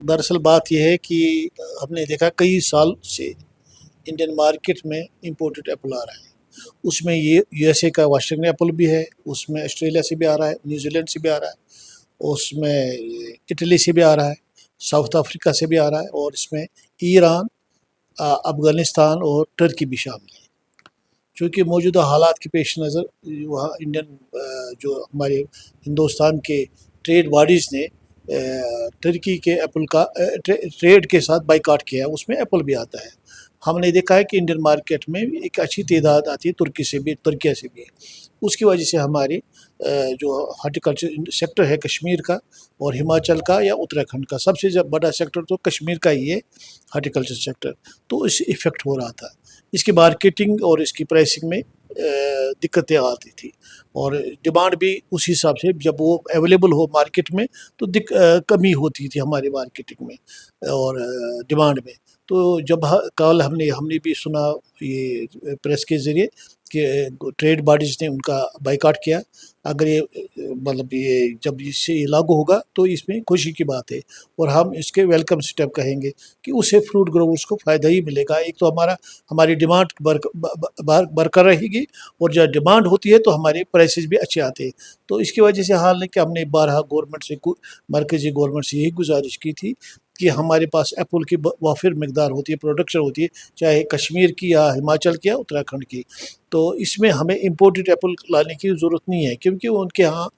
दरअसल बात यह है कि हमने देखा कई साल से इंडियन मार्केट में इंपोर्टेड एप्पल आ रहा है। उसमें ये यूएसए का वाशिंगटन एप्पल भी है, उसमें ऑस्ट्रेलिया से भी आ रहा है, न्यूजीलैंड से भी आ रहा है, उसमें इटली से भी आ रहा है, साउथ अफ्रीका से भी आ रहा है, और इसमें ईरान, अफ़गानिस्तान और टर्की भी शामिल है। चूँकि मौजूदा हालात के पेश नज़र वहाँ इंडियन जो हमारे हिंदुस्तान के ट्रेड बॉडीज़ ने टर्की के एप्पल का ट्रेड के साथ बाइकाट किया है, उसमें एप्पल भी आता है। हमने देखा है कि इंडियन मार्केट में एक अच्छी तादाद आती है तुर्की से भी, तुर्किया से भी। उसकी वजह से हमारी जो हॉर्टिकल्चर सेक्टर है कश्मीर का और हिमाचल का या उत्तराखंड का, सबसे बड़ा सेक्टर तो कश्मीर का ही है हॉर्टिकल्चर सेक्टर, तो इससे इफ़ेक्ट हो रहा था। इसकी मार्केटिंग और इसकी प्राइसिंग में दिक्कतें आती थी, और डिमांड भी उस हिसाब से जब वो अवेलेबल हो मार्केट में तो कमी होती थी हमारी मार्केटिंग में और डिमांड में। तो जब कल हमने भी सुना ये प्रेस के ज़रिए कि ट्रेड बॉडीज़ ने उनका बाइकाट किया। अगर ये मतलब ये जब इससे लागू होगा तो इसमें खुशी की बात है, और हम इसके वेलकम स्टेप कहेंगे कि उससे फ्रूट ग्रोवर्स को फ़ायदा ही मिलेगा। एक तो हमारी डिमांड बरकरार रहेगी, और जब डिमांड होती है तो हमारे प्राइसेस भी अच्छे आते हैं। तो इसकी वजह से हाल है कि हमने 12 गवर्नमेंट से मरकज़ी गवर्नमेंट से यही गुजारिश की थी कि हमारे पास एप्पल की वाफिर मकदार होती है, प्रोडक्शन होती है, चाहे कश्मीर की या हिमाचल की या उत्तराखंड की। तो इसमें हमें इम्पोर्टेड एप्पल लाने की ज़रूरत नहीं है, क्योंकि उनके यहाँ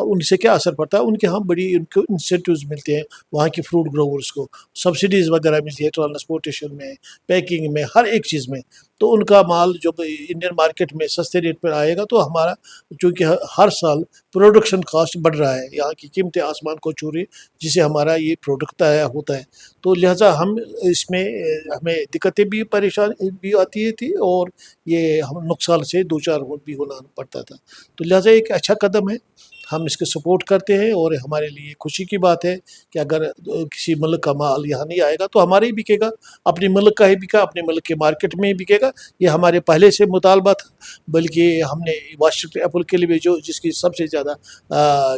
उनसे क्या असर पड़ता है, उनके यहाँ बड़ी उनको इंसेंटिव्स मिलते हैं वहाँ की फ्रूट ग्रोवर्स को, सब्सिडीज़ वगैरह मिलती है ट्रांसपोर्टेशन में, पैकिंग में, हर एक चीज़ में। तो उनका माल जब इंडियन मार्केट में सस्ते रेट पर आएगा तो हमारा, चूँकि हर साल प्रोडक्शन कास्ट बढ़ रहा है, यहाँ की कीमतें आसमान को छू रही, जिससे हमारा ये प्रोडक्ट तैयार होता है। तो लिहाजा हम इसमें हमें दिक्कतें भी परेशानी भी आती थी, और ये हम नुकसान से दो चार भी होना पड़ता था। तो लिहाजा एक अच्छा कदम है, हम इसके सपोर्ट करते हैं, और हमारे लिए खुशी की बात है कि अगर किसी मुल्क का माल यहाँ नहीं आएगा तो हमारे ही बिकेगा, अपने मुल्क का ही बिका, अपने मुल्क के मार्केट में ही बिकेगा। ये हमारे पहले से मुतालबा था, बल्कि हमने वाशिंगटन एप्पल के लिए भी जिसकी सबसे ज़्यादा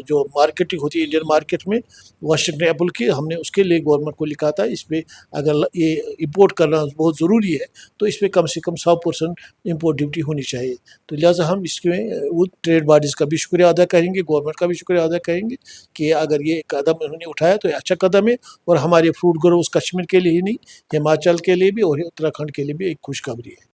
जो मार्केटिंग होती है इंडियन मार्केट में वाशिंगटन एप्पल की, हमने उसके लिए गवर्नमेंट को लिखा था इस पर अगर ये इम्पोर्ट करना बहुत ज़रूरी है तो इस पर कम से कम 100% इम्पोर्ट ड्यूटी होनी चाहिए। तो लिहाजा हम इसमें वो ट्रेड बॉडीज़ का भी शुक्रिया अदा करेंगे, गवर्नमेंट का भी शुक्रिया अदा करेंगे कि अगर ये कदम उन्होंने उठाया तो ये अच्छा कदम है, और हमारे फ्रूट ग्रोवर्स कश्मीर के लिए ही नहीं, हिमाचल के लिए भी और उत्तराखंड के लिए भी एक खुशखबरी है।